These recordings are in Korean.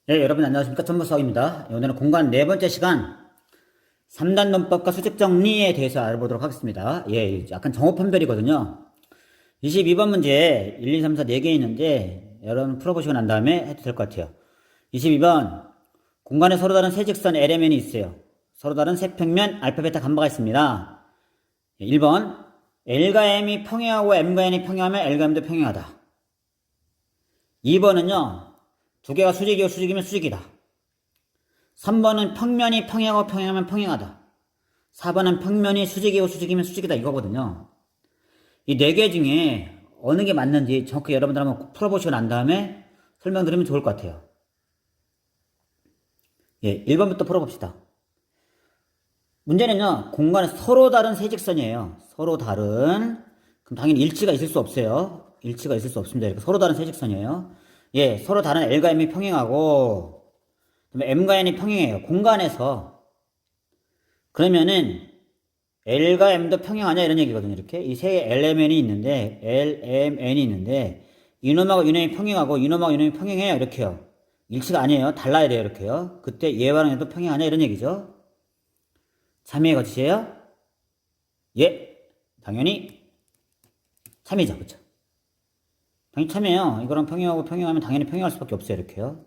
네, 여러분 안녕하십니까. 천무수학입니다. 오늘은 공간 네 번째 시간 3단 논법과 수직 정리에 대해서 알아보도록 하겠습니다. 약간 정호 판별이거든요. 22번 문제 1, 2, 3, 4 4개 있는데 여러분 풀어보시고 난 다음에 해도 될 것 같아요. 22번 공간에 서로 다른 세 직선 LMN이 있어요. 서로 다른 세 평면 알파, 베타, 감마가 있습니다. 1번 L과 M이 평행하고 M과 N이 평행하면 L과 M도 평행하다. 2번은요. 두 개가 수직이고 수직이면 수직이다. 3번은 평면이 평행하고 평행하면 평행하다. 4번은 평면이 수직이고 수직이면 수직이다 이거거든요. 이 네 개 중에 어느 게 맞는지 정확히 여러분들 한번 풀어보시고 난 다음에 설명드리면 좋을 것 같아요. 1번부터 풀어봅시다. 문제는요, 공간에 서로 다른 세 직선이에요. 서로 다른. 그럼 당연히 일치가 있을 수 없어요. 일치가 있을 수 없습니다. 이렇게 서로 다른 세 직선이에요. 서로 다른 L과 M이 평행하고, 그다음에 M과 N이 평행해요. 공간에서. 그러면은, L과 M도 평행하냐? 이런 얘기거든요. 이렇게. 이 세 LMN이 있는데, LMN이 있는데, 이놈하고 이놈이 평행하고, 이놈하고 이놈이 평행해요. 이렇게요. 일치가 아니에요. 달라야 돼요. 이렇게요. 그때 얘와는 얘도 평행하냐? 이런 얘기죠. 참여의 거짓이에요? 예. 당연히 참이죠. 그쵸? 당연히 참이에요. 이거랑 평행하고 평행하면 당연히 평행할 수밖에 없어요. 이렇게요.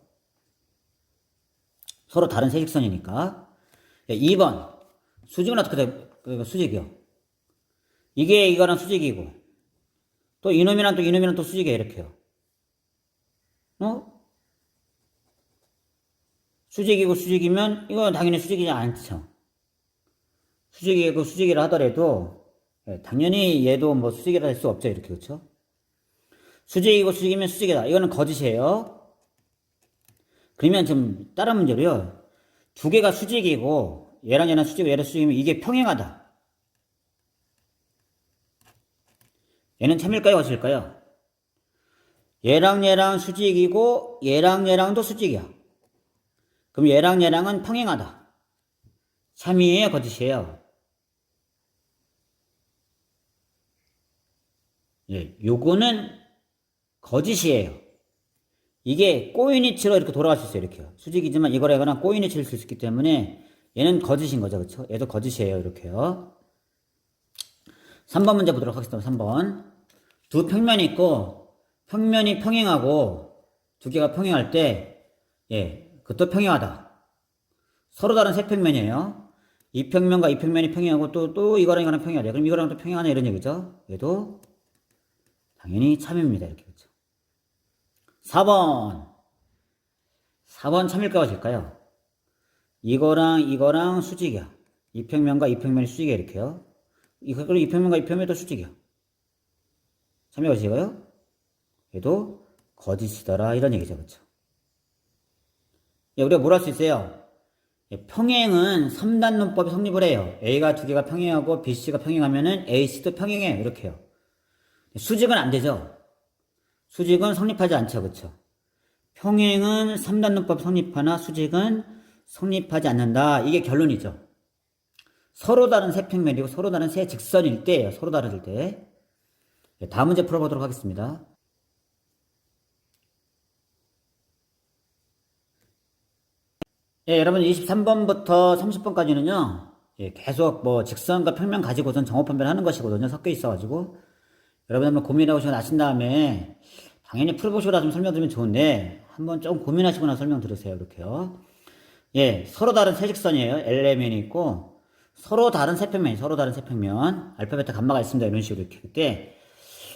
서로 다른 세직선이니까. 2번. 수직은 어떻게 돼? 수직이요. 이게 이거랑 수직이고, 또 이놈이랑 또 이놈이랑 또 수직이에요. 이렇게요. 수직이고 수직이면, 이건 당연히 수직이지 않죠. 수직이고 수직이라 하더라도, 당연히 얘도 뭐 수직이라 할 수 없죠. 이렇게, 그쵸? 수직이고 수직이면 수직이다. 이거는 거짓이에요. 그러면 지금 다른 문제로요. 두 개가 수직이고 얘랑 얘랑 수직이고 얘랑 수직이면 이게 평행하다. 얘는 참일까요? 거짓일까요? 얘랑 얘랑 수직이고 얘랑 얘랑도 수직이야. 그럼 얘랑 얘랑은 평행하다. 참이에요? 거짓이에요? 요거는 거짓이에요. 이게 꼬인이치로 이렇게 돌아갈 수 있어요. 이렇게요. 수직이지만 이거랑 이거랑 꼬인이치를 쓸 수 있기 때문에 얘는 거짓인 거죠. 그렇죠? 얘도 거짓이에요. 이렇게요. 3번 문제 보도록 하겠습니다. 3번. 두 평면이 있고 평면이 평행하고 두 개가 평행할 때 그것도 평행하다. 서로 다른 세 평면이에요. 이 평면과 이 평면이 평행하고 또 이거랑 이거랑 평행하다. 그럼 이거랑 또 평행하네 이런 얘기죠. 얘도 당연히 참입니다. 이렇게 그렇죠. 4번. 4번 참일까 거실까요? 이거랑 수직이야. 이 평면과 이 평면이 수직이야. 이렇게요. 그리고 이 평면과 이 평면도 수직이야. 참여 거실까요? 얘도 거짓이더라. 이런 얘기죠. 그렇죠? 우리가 뭘 할 수 있어요? 평행은 3단 논법이 성립을 해요. A가 두 개가 평행하고 BC가 평행하면은 AC도 평행해요. 이렇게요. 수직은 안 되죠. 수직은 성립하지 않죠. 그쵸? 평행은 3단 논법 성립하나 수직은 성립하지 않는다. 이게 결론이죠. 서로 다른 세 평면이고 서로 다른 세 직선일 때예요. 서로 다를 때. 다음 문제 풀어보도록 하겠습니다. 여러분 23번부터 30번까지는요. 계속 뭐 직선과 평면 가지고선 정호 판별하는 것이거든요. 섞여 있어가지고 여러분 한번 고민해보시고 나신 다음에 당연히 풀어보시고 나서 설명드리면 좋은데 한번 좀 고민하시고 나서 설명 들으세요. 이렇게요. 서로 다른 세 직선이에요. LMN이 있고 서로 다른 세 평면, 서로 다른 세 평면 알파, 베타, 감마가 있습니다. 이런 식으로 이렇게 그때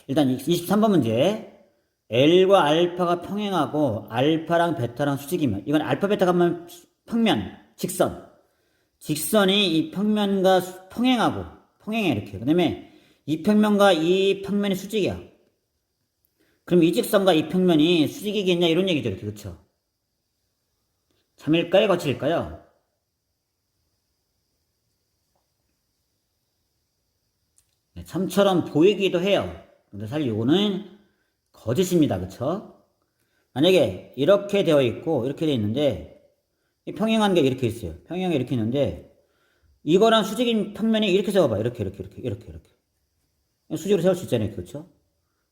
일단 23번 문제 L과 알파가 평행하고 알파랑 베타랑 수직이면 이건 알파, 베타, 감마 평면, 직선이 이 평면과 평행해 이렇게. 그 다음에 이 평면과 이 평면이 수직이야. 그럼 이 직선과 이 평면이 수직이겠냐 이런 얘기죠. 이렇게 그쵸? 참일까요? 거칠까요? 참처럼 보이기도 해요. 근데 사실 이거는 거짓입니다. 그쵸? 만약에 이렇게 되어 있고 이렇게 되어 있는데 이 평행한 게 이렇게 있어요. 평행한 게 이렇게 있는데 이거랑 수직인 평면이 이렇게 세워봐. 이렇게. 수직으로 세울 수 있잖아요. 그렇죠?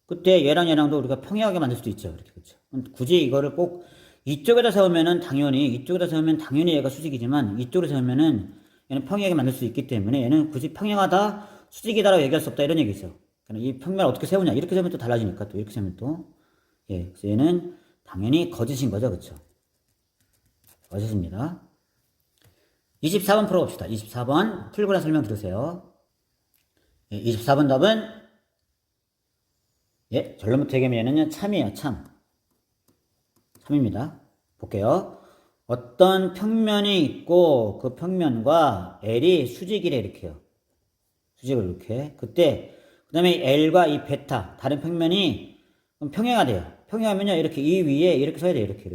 그때 얘랑 얘랑도 우리가 평행하게 만들 수도 있죠. 이렇게. 그렇죠? 굳이 이거를 꼭 이쪽에다 세우면은 당연히 얘가 수직이지만 이쪽으로 세우면은 얘는 평행하게 만들 수 있기 때문에 얘는 굳이 평행하다, 수직이다라고 얘기할 수 없다 이런 얘기죠. 이 평면을 어떻게 세우냐 이렇게 세우면 또 달라지니까 또 이렇게 세우면 또 그래서 얘는 당연히 거짓인 거죠, 그렇죠? 거짓입니다. 24번 풀어봅시다. 24번 풀고 나 설명 들으세요. 24번 답은 결론부터 얘기하면 얘는요 참이에요, 참. 참입니다. 볼게요. 어떤 평면이 있고 그 평면과 L이 수직이래 이렇게요. 수직을 이렇게. 그때 그 다음에 L과 이 베타 다른 평면이 평행하대요. 평행하면요 이렇게 이 위에 이렇게 서야 돼요. 이렇게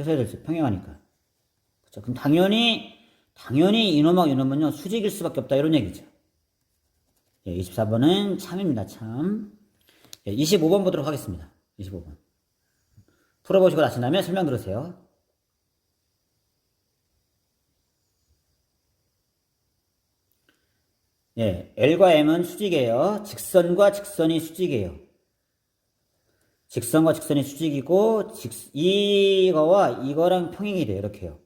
서야 되죠. 평행하니까. 그렇죠. 그럼 당연히 이놈하고 이놈은요 수직일 수밖에 없다 이런 얘기죠. 24번은 참입니다. 참. 25번 보도록 하겠습니다. 25번. 풀어보시고 나신 다음에 설명 들으세요. L과 M은 수직이에요. 직선과 직선이 수직이에요. 직선과 직선이 수직이고 이거와 이거랑 평행이 돼요. 이렇게요.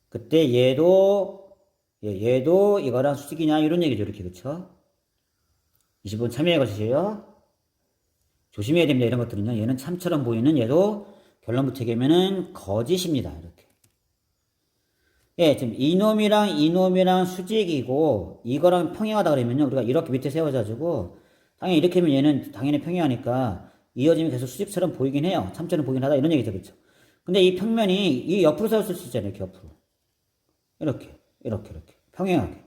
그때 얘도 이거랑 수직이냐 이런 얘기죠. 이렇게 그쵸? 20번 참여해 가시죠. 조심해야 됩니다. 이런 것들은요. 얘는 참처럼 보이는 얘도 결론부터 얘기하면은 거짓입니다. 이렇게. 지금 이놈이랑 수직이고 이거랑 평행하다 그러면요. 우리가 이렇게 밑에 세워가지고 당연히 이렇게 하면 얘는 당연히 평행하니까 이어지면 계속 수직처럼 보이긴 해요. 참처럼 보이긴 하다 이런 얘기죠. 그렇죠? 근데 이 평면이 이 옆으로 세웠을 수 있잖아요. 이렇게 옆으로. 이렇게. 평행하게.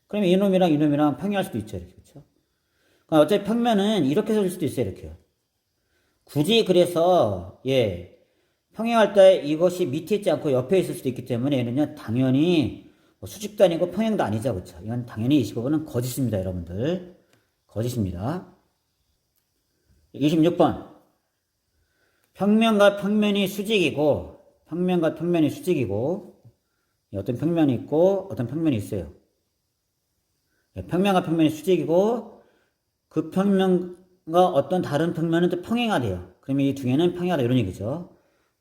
그러면 이놈이랑 평행할 수도 있죠. 이렇게. 그렇죠? 그러니까 어차피 평면은 이렇게 세울 수도 있어요. 이렇게요. 굳이 그래서 평행할 때 이것이 밑에 있지 않고 옆에 있을 수도 있기 때문에 얘는요 당연히 수직도 아니고 평행도 아니죠. 그렇죠? 이건 당연히 25번은 거짓입니다. 여러분들. 거짓입니다. 26번 평면과 평면이 수직이고 어떤 평면이 있고 어떤 평면이 있어요. 평면과 평면이 수직이고 그 평면과 어떤 다른 평면은 또 평행하대요. 그러면 이 두 개는 평행하다 이런 얘기죠.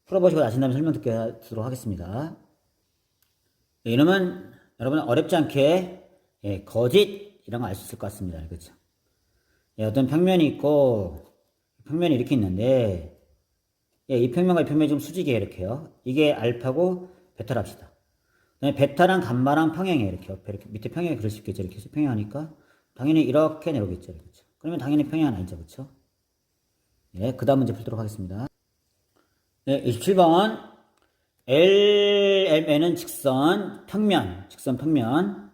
풀어보시고 나신 다음에 설명 듣도록 하겠습니다. 이러면 여러분 어렵지 않게 거짓 이런 거 알 수 있을 것 같습니다. 그렇죠? 어떤 평면이 있고 평면이 이렇게 있는데 이 평면과 이 평면이 좀 수직이에요. 이렇게요. 이게 알파고 베타를 합시다. 그다음에 베타랑 감마랑 평행해요. 이렇게 밑에 평행해 그릴 수 있겠죠. 이렇게 해서 평행하니까 당연히 이렇게 내려오겠죠. 그렇죠? 그러면 당연히 평행은 아니죠. 그렇죠? 그 다음 문제 풀도록 하겠습니다. 27번 LMN은 직선 평면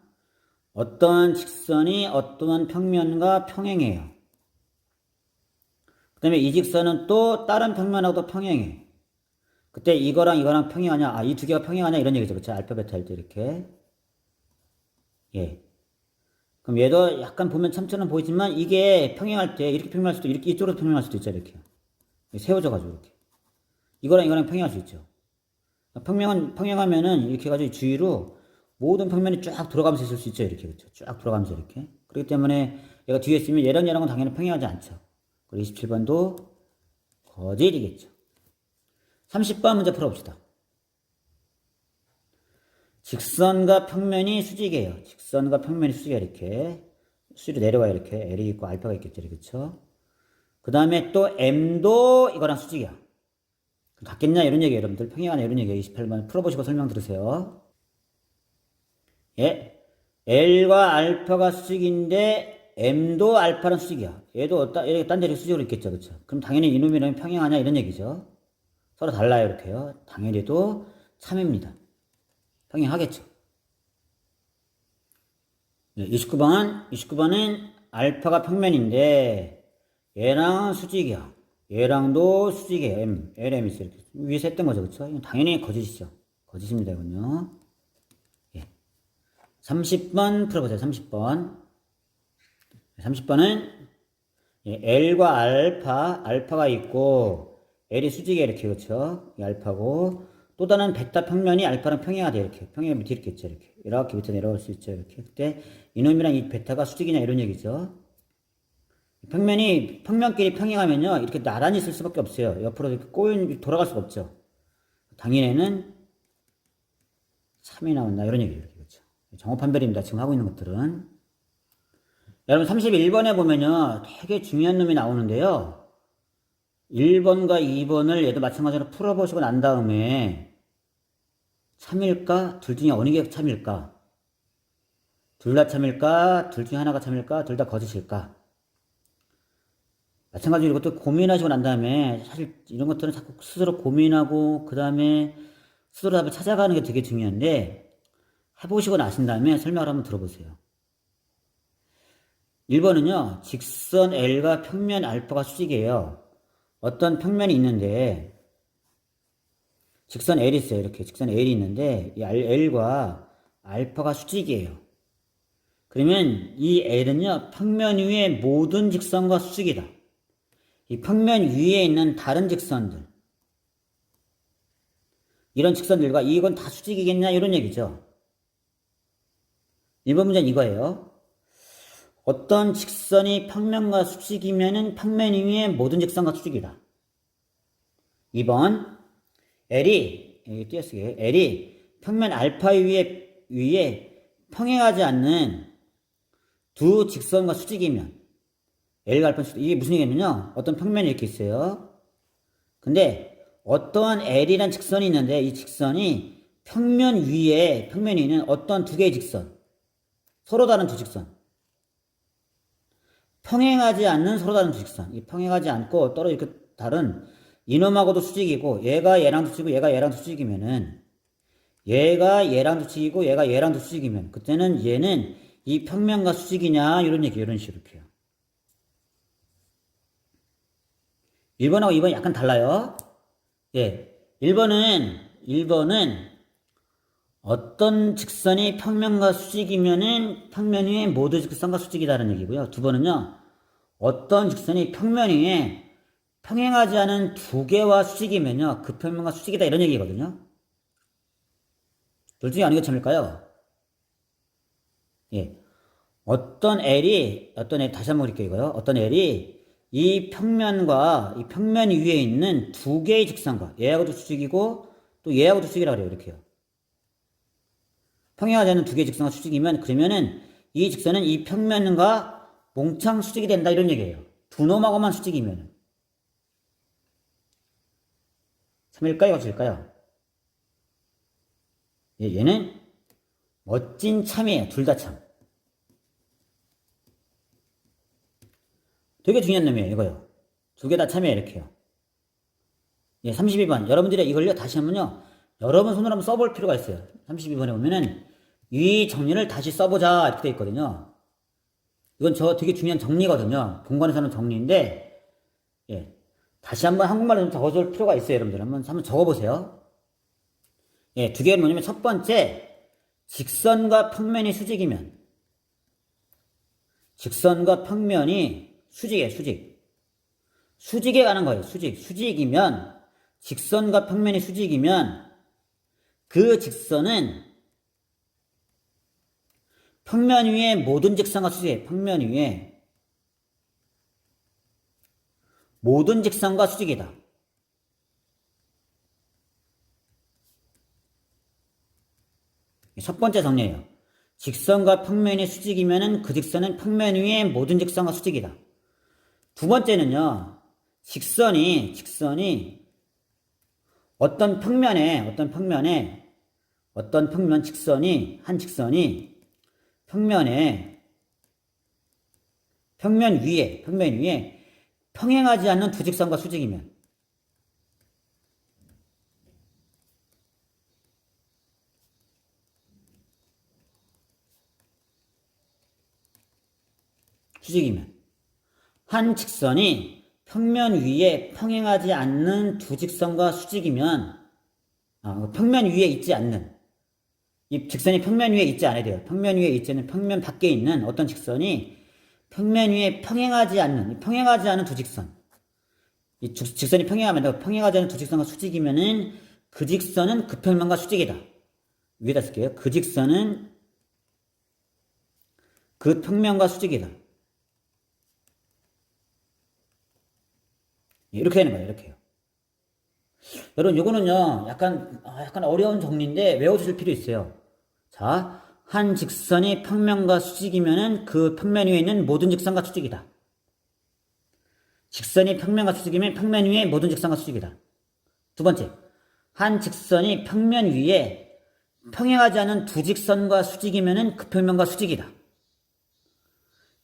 어떤 직선이 어떠한 평면과 평행해요. 그 다음에 이 직선은 또 다른 평면하고도 평행해. 그때 이거랑 평행하냐 이 두 개가 평행하냐 이런 얘기죠. 그렇죠? 알파 베타 할 때 이렇게 그럼 얘도 약간 보면 참처럼 보이지만 이게 평행할 때 이렇게 평행할 수도 이렇게 이쪽으로 평행할 수도 있죠. 이렇게 세워져 가지고 이렇게 이거랑 평행할 수 있죠. 평행하면은 이렇게 해가지고 주위로 모든 평면이 쫙 돌아가면서 있을 수 있죠. 이렇게 그렇죠. 쫙 돌아가면서 이렇게. 그렇기 때문에 얘가 뒤에 있으면 얘랑은 당연히 평행하지 않죠. 그리고 27번도 거짓이겠죠. 30번 문제 풀어봅시다. 직선과 평면이 수직이에요. 이렇게 수직으로 내려와요. 이렇게 L이 있고 알파가 있겠죠. 그렇죠? 그 다음에 또 M도 이거랑 수직이야. 같겠냐 이런 얘기예요. 여러분들 평행하냐 이런 얘기예요. 28번 풀어보시고 설명 들으세요. L과 알파가 수직인데 M도 알파랑 수직이야. 얘도 이렇게 딴 데로 수직으로 있겠죠. 그렇죠? 그럼 당연히 이놈이랑 평행하냐 이런 얘기죠. 서로 달라요. 이렇게요. 당연히도 참입니다. 평행하겠죠. 29번은 알파가 평면인데 얘랑 수직이야. 얘랑도 수직이에요. LM 있어요. 이렇게. 위에서 했던 거죠. 그쵸? 이건 당연히 거짓이죠. 거짓입니다. 이건요. 30번 풀어보세요. 30번은 L과 알파가 있고 L이 수직이에요. 이렇게 그쵸? 이 알파고 또 다른 베타 평면이 알파랑 평행하대요. 이렇게 평행 밑에 이렇게 있죠. 이렇게 밑에 내려올 수 있죠. 이렇게 그때 이놈이랑 이 베타가 수직이냐 이런 얘기죠. 평면끼리 평행하면요, 이렇게 나란히 쓸 수밖에 없어요. 옆으로 이렇게 돌아갈 수가 없죠. 당연에는 3이 나온다. 이런 얘기예요. 그렇죠. 정오판별입니다. 지금 하고 있는 것들은. 여러분, 31번에 보면요, 되게 중요한 놈이 나오는데요. 1번과 2번을 얘도 마찬가지로 풀어보시고 난 다음에 참일까? 둘 중에 어느 게 참일까? 둘 다 참일까? 둘 중에 하나가 참일까? 둘 다 거짓일까? 마찬가지로 이것도 고민하시고 난 다음에 사실 이런 것들은 자꾸 스스로 고민하고 그 다음에 스스로 답을 찾아가는 게 되게 중요한데 해보시고 나신 다음에 설명을 한번 들어보세요. 1번은요. 직선 L과 평면 알파가 수직이에요. 어떤 평면이 있는데 직선 L이 있어요. 이렇게 직선 L이 있는데 이 L과 알파가 수직이에요. 그러면 이 L은요. 평면 위의 모든 직선과 수직이다. 이 평면 위에 있는 다른 직선들 이런 직선들과 이건 다 수직이겠냐 이런 얘기죠. 1번 문제는 이거예요. 어떤 직선이 평면과 수직이면은 평면 위의 모든 직선과 수직이다. 2번 L이 여기 띄어쓰기 L이 평면 알파 위에 평행하지 않는 두 직선과 수직이면 L과 알파는 수직. 이게 무슨 얘기냐면요. 어떤 평면이 이렇게 있어요. 근데 어떠한 L이란 직선이 있는데 이 직선이 평면 위에 있는 어떤 두 개의 직선 서로 다른 두 직선 평행하지 않는 서로 다른 두 직선 이 평행하지 않고 떨어져 이렇게 다른 이놈하고도 수직이고 얘가 얘랑도 수직이고 얘가 얘랑도 수직이면은 얘가 얘랑도 수직이고 얘가 얘랑도 수직이면 그때는 얘는 이 평면과 수직이냐 이런 얘기 이런 식으로 이렇게 해요. 1번하고 2번이 약간 달라요. 예. 1번은 어떤 직선이 평면과 수직이면은 평면 위에 모든 직선과 수직이다라는 얘기고요. 2번은요. 어떤 직선이 평면 위에 평행하지 않은 두 개와 수직이면요. 그 평면과 수직이다 이런 얘기거든요. 둘 중에 어느 게 참일까요? 예. 어떤 L이 다시 한번 읽게요 이거요. 어떤 L이 이 평면과 이 평면 위에 있는 두 개의 직선과 얘하고도 수직이고 또 얘하고도 수직이라 그래요. 이렇게요. 평행하지 않는 두 개의 직선과 수직이면 그러면은 이 직선은 이 평면과 몽창 수직이 된다 이런 얘기예요. 두 놈하고만 수직이면은. 참일까요? 거칠까요? 예, 얘는 멋진 참이에요. 둘 다 참. 되게 중요한 놈이에요. 이거요. 두 개 다 참이에요. 이렇게요. 예, 32번. 여러분들이 이걸요. 다시 한번요. 여러분 손으로 한번 써볼 필요가 있어요. 32번에 보면은 이 정리를 다시 써보자 이렇게 돼 있거든요. 이건 되게 중요한 정리거든요. 본관에서 하는 정리인데 예, 다시 한번 한국말로 좀 적어줄 필요가 있어요. 여러분들 한번 적어보세요. 예, 두 개는 뭐냐면 첫 번째 직선과 평면이 수직이면 직선과 평면이 수직이에요. 수직에 가는 거예요. 수직이면 직선과 평면이 수직이면 그 직선은 평면 위에 모든 직선과 수직이에요. 평면 위에 모든 직선과 수직이다. 첫 번째 정리예요. 직선과 평면이 수직이면 그 직선은 평면 위에 모든 직선과 수직이다. 두 번째는요. 직선이 어떤 평면 직선이 한 직선이 평면 위에 평행하지 않는 두 직선과 수직이면 한 직선이 평면 위에 평행하지 않는 두 직선과 수직이면 평면 위에 있지 않는 이 직선이 평면 위에 있지 않아야 돼요. 평면 위에 있지 않는 평면 밖에 있는 어떤 직선이 평면 위에 평행하지 않은 두 직선 이 직선이 평행하지 않은 두 직선과 수직이면은 그 직선은 그 평면과 수직이다. 위에다 쓸게요. 그 직선은 그 평면과 수직이다. 이렇게 되는 거예요. 이렇게요. 여러분, 요거는요, 약간 어려운 정리인데 외워두실 필요 있어요. 자, 한 직선이 평면과 수직이면은 그 평면 위에 있는 모든 직선과 수직이다. 직선이 평면과 수직이면 평면 위에 모든 직선과 수직이다. 두 번째, 한 직선이 평면 위에 평행하지 않은 두 직선과 수직이면은 그 평면과 수직이다.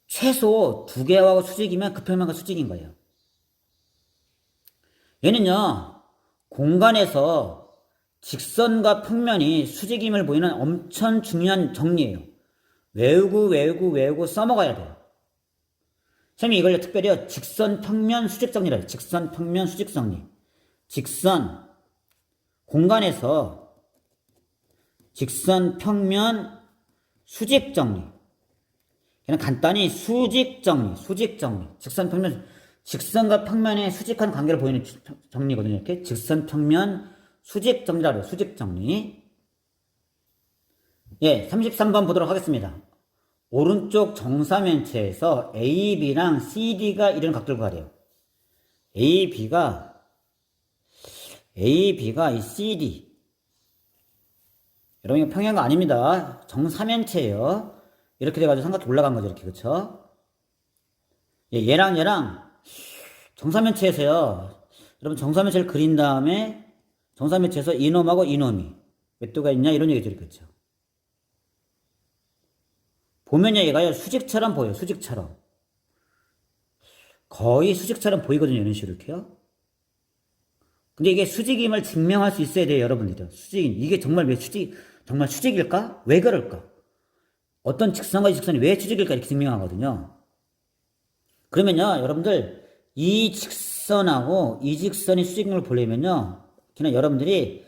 최소 두 개와 수직이면 그 평면과 수직인 거예요. 얘는요, 공간에서 직선과 평면이 수직임을 보이는 엄청 중요한 정리예요. 외우고 써먹어야 돼요. 선생님이 이걸 특별히 직선, 평면, 수직 정리라 해요. 직선, 평면, 수직 정리. 직선, 공간에서 직선, 평면, 수직 정리. 그냥 간단히 수직 정리. 직선, 평면, 직선과 평면의 수직한 관계를 보이는 정리거든요. 이렇게 직선, 평면, 수직 정리라고 해요. 수직 정리. 예, 33번 보도록 하겠습니다. 오른쪽 정사면체에서 AB랑 CD가 이런 각도를 구하래요. AB가 이 CD. 여러분, 이거 평행가 아닙니다. 정사면체예요. 이렇게 돼가지고 삼각대 올라간 거죠. 이렇게. 그쵸? 예, 얘랑 정사면체에서요. 여러분, 정사면체를 그린 다음에 정사면체에서 이놈하고 이놈이 몇 도가 있냐? 이런 얘기죠. 그렇죠? 보면요, 얘가요, 수직처럼 보여요. 수직처럼. 거의 수직처럼 보이거든요. 이런 식으로 이렇게요. 근데 이게 수직임을 증명할 수 있어야 돼요. 여러분들이. 수직임. 이게 정말 정말 수직일까? 왜 그럴까? 어떤 직선과 이 직선이 왜 수직일까? 이렇게 증명하거든요. 그러면요, 여러분들, 이 직선하고 이 직선이 수직인 걸 보려면요, 그냥 여러분들이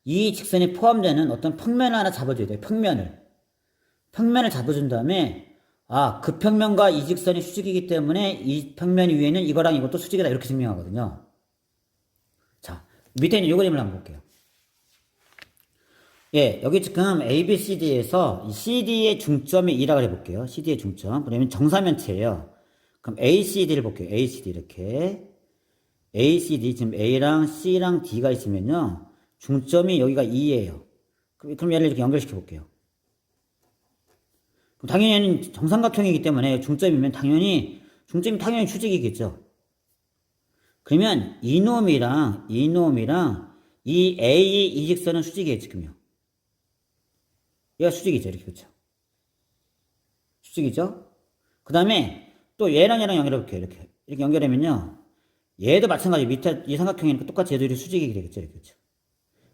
이 직선이 포함되는 어떤 평면을 하나 잡아줘야 돼요. 평면을 잡아준 다음에, 아, 그 평면과 이 직선이 수직이기 때문에 이 평면 위에는 이거랑 이것도 수직이다. 이렇게 증명하거든요. 자, 밑에 있는 이 그림을 한번 볼게요. 예, 여기 지금 ABCD에서 CD의 중점이 2라고 해볼게요. CD의 중점. 그러면 정사면체예요. 그럼 ACD를 볼게요. ACD 이렇게. ACD 지금 A랑 C랑 D가 있으면요. 중점이 여기가 2예요. 그럼 얘를 이렇게 연결시켜 볼게요. 그럼 당연히 얘는 정삼각형이기 때문에 중점이면 중점이 당연히 수직이겠죠. 그러면 이놈이랑 이 A 이 직선은 수직이에요, 지금요. 얘가 수직이죠, 이렇게. 그렇죠? 수직이죠? 그 다음에 또 얘랑 연결해 볼게요. 이렇게 연결하면요. 얘도 마찬가지. 밑에 이 삼각형이니까 똑같이 얘도 수직이 되겠죠, 이렇게. 그렇죠?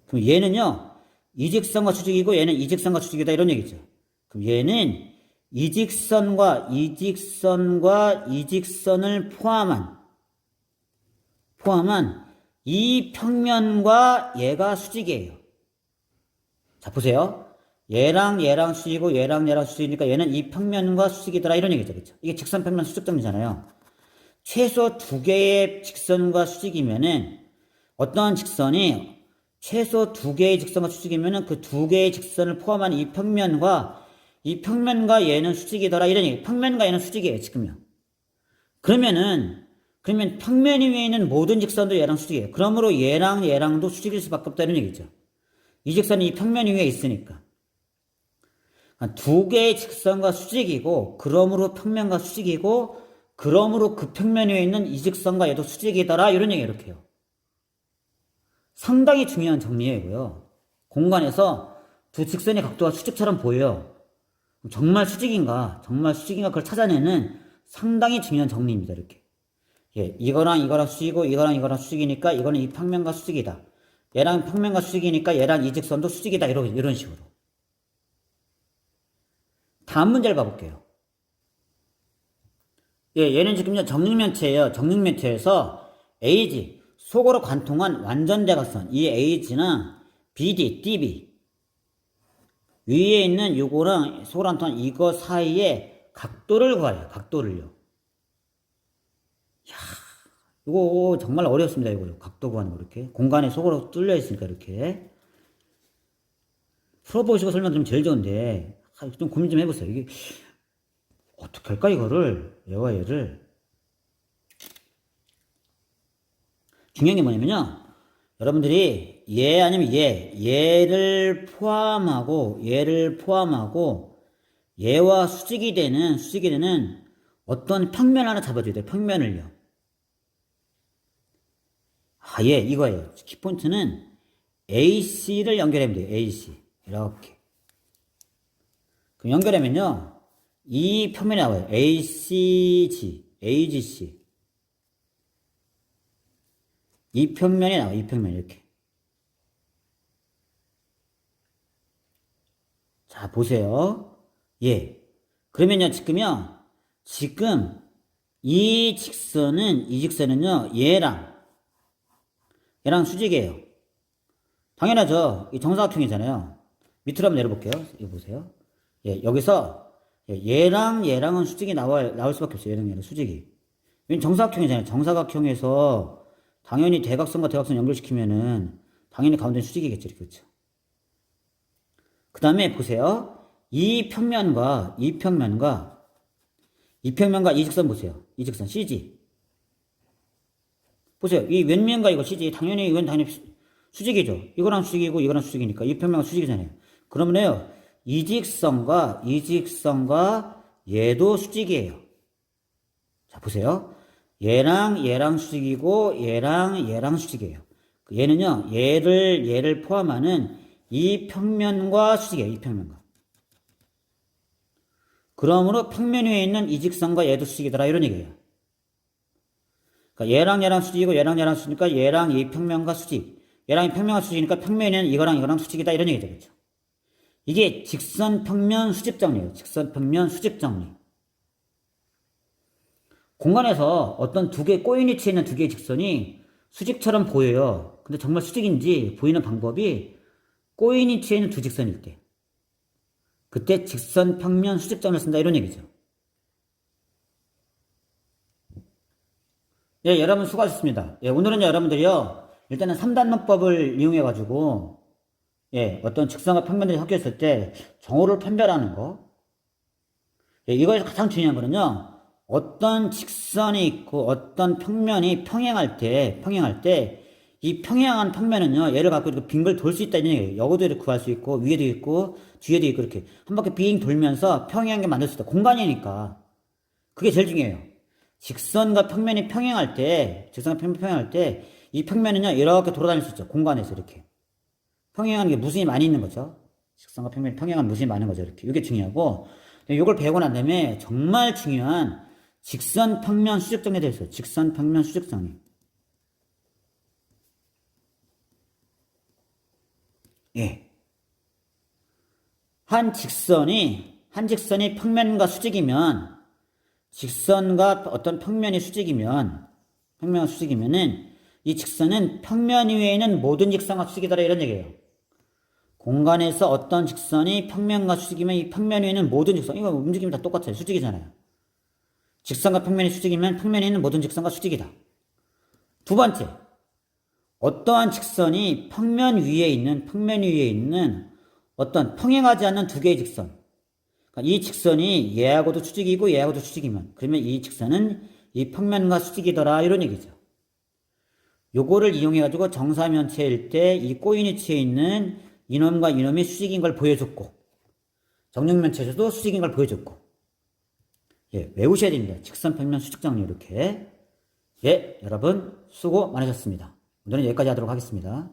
그럼 얘는요, 이 직선과 수직이고 얘는 이 직선과 수직이다, 이런 얘기죠. 그럼 얘는 이 직선과 이 직선을 포함한 이 평면과 얘가 수직이에요. 자, 보세요. 얘랑 수직이고 얘랑 수직이니까 얘는 이 평면과 수직이더라, 이런 얘기죠. 그렇죠? 이게 직선, 평면, 수직 정리잖아요. 최소 두 개의 직선과 수직이면은 어떤 직선이 최소 두 개의 직선과 수직이면은 그 두 개의 직선을 포함한 이 평면과 얘는 수직이더라, 이런 얘기. 평면과 얘는 수직이에요, 지금요. 그러면 평면 위에 있는 모든 직선도 얘랑 수직이에요. 그러므로 얘랑도 수직일 수밖에 없다, 이런 얘기죠. 이 직선이 이 평면 위에 있으니까. 두 개의 직선과 수직이고, 그러므로 평면과 수직이고, 그러므로 그 평면 위에 있는 이 직선과 얘도 수직이더라, 이런 얘기 이렇게 해요. 상당히 중요한 정리예요. 공간에서 두 직선의 각도가 수직처럼 보여요. 정말 수직인가 그걸 찾아내는 상당히 중요한 정리입니다. 이렇게. 예, 이거랑 수직이고 이거랑 수직이니까 이거는 이 평면과 수직이다. 얘랑 평면과 수직이니까 얘랑 이 직선도 수직이다. 이런 식으로. 다음 문제를 봐볼게요. 예, 얘는 지금요, 정육면체예요. 정육면체에서 AG, 속으로 관통한 완전 대각선, 이 AG는 BD, DB, 위에 있는 요거랑 속으로 관통한 이거 사이에 각도를 구하래요. 각도를요. 야, 이거 정말 어렵습니다. 이거 각도 구하는 거 이렇게 공간에 속으로 뚫려 있으니까 이렇게 풀어보시고 설명드리면 제일 좋은데 좀 고민 좀 해보세요. 이게 어떻게 할까, 이거를 얘와 얘를. 중요한 게 뭐냐면요. 여러분들이 얘 아니면 얘를 포함하고 얘와 수직이 되는 어떤 평면 하나 잡아줘야 돼요. 평면을요. 이거예요. 키포인트는 AC를 연결하면 돼요. AC. 이렇게. 그럼 연결하면요. 이 평면이 나와요. AGC. 이 평면이 나와요. 이 평면 이렇게. 자, 보세요. 그러면요, 지금 이 직선은요, 얘랑 수직이에요. 당연하죠. 이 정사각형이잖아요. 밑으로 한번 내려볼게요. 이거 보세요. 여기서 얘랑은 수직이 나올 수밖에 없어요. 얘랑 수직이. 왜냐면 정사각형이잖아요. 정사각형에서 당연히 대각선과 대각선 연결시키면은 당연히 가운데 수직이겠죠. 그렇죠. 그 다음에 보세요. 이 평면과 이 직선 보세요. 이 직선 CG. 보세요. 이 왼면과 이거 CG. 이건 당연히 수직이죠. 이거랑 수직이고 이거랑 수직이니까 이 평면과 수직이잖아요. 그러면요. 이 직선과 얘도 수직이에요. 자, 보세요. 얘랑 수직이고 얘랑 수직이에요. 얘는요. 얘를 포함하는 이 평면과 수직이에요. 이 평면과. 그러므로 평면 위에 있는 이 직선과 얘도 수직이더라 이런 얘기예요. 그러니까 얘랑 수직이고 얘랑 수직이니까 얘랑 이 평면과 수직. 얘랑 이 평면과 수직이니까 평면에는 이거랑 수직이다 이런 얘기죠. 그렇죠? 이게 직선 평면 수직 정리예요. 직선 평면 수직 정리. 공간에서 어떤 꼬인 위치에 있는 두 개의 직선이 수직처럼 보여요. 근데 정말 수직인지 보이는 방법이 꼬인 위치에 있는 두 직선일 때. 그때 직선 평면 수직점을 쓴다 이런 얘기죠. 여러분 수고하셨습니다. 오늘은 여러분들이요. 일단은 3단문법을 이용해가지고 어떤 직선과 평면들이 섞였을 때 정호를 판별하는 거. 이거에서 가장 중요한 거는요. 어떤 직선이 있고 어떤 평면이 평행할 때 이 평행한 평면은요. 얘를 갖고 이렇게 빙글 돌 수 있다 이런 얘기예요. 여기도 이렇게 구할 수 있고 위에도 있고 뒤에도 있고 이렇게 한 바퀴 빙 돌면서 평행하게 만들 수 있다. 공간이니까. 그게 제일 중요해요. 직선과 평면이 평행할 때 이 평면은요. 이렇게 돌아다닐 수 있죠. 공간에서 이렇게. 평행하는 게 무수히 많이 있는 거죠. 직선과 평면이 평행한 무수히 많은 거죠. 이렇게. 이게 중요하고 이걸 배우고 난 다음에 정말 중요한 직선 평면 수직 정리에 대해서 직선 평면 수직 정리. 한 직선이 평면과 수직이면 직선과 어떤 평면이 수직이면은 이 직선은 평면 위에 있는 모든 직선과 수직이더라 이런 얘기예요. 공간에서 어떤 직선이 평면과 수직이면 이 평면 위에 있는 모든 직선, 이거 움직임이 다 똑같아요. 수직이잖아요. 직선과 평면이 수직이면 평면에 있는 모든 직선과 수직이다. 두 번째, 어떠한 직선이 평면 위에 있는 어떤 평행하지 않는 두 개의 직선. 그러니까 이 직선이 얘하고도 수직이고 얘하고도 수직이면 그러면 이 직선은 이 평면과 수직이더라 이런 얘기죠. 요거를 이용해가지고 정사면체일 때 이 꼬인 위치에 있는 이놈과 이놈이 수직인 걸 보여줬고 정육면체에서도 수직인 걸 보여줬고 외우셔야 됩니다. 직선, 평면, 수직 정리 이렇게. 여러분 수고 많으셨습니다. 오늘은 여기까지 하도록 하겠습니다.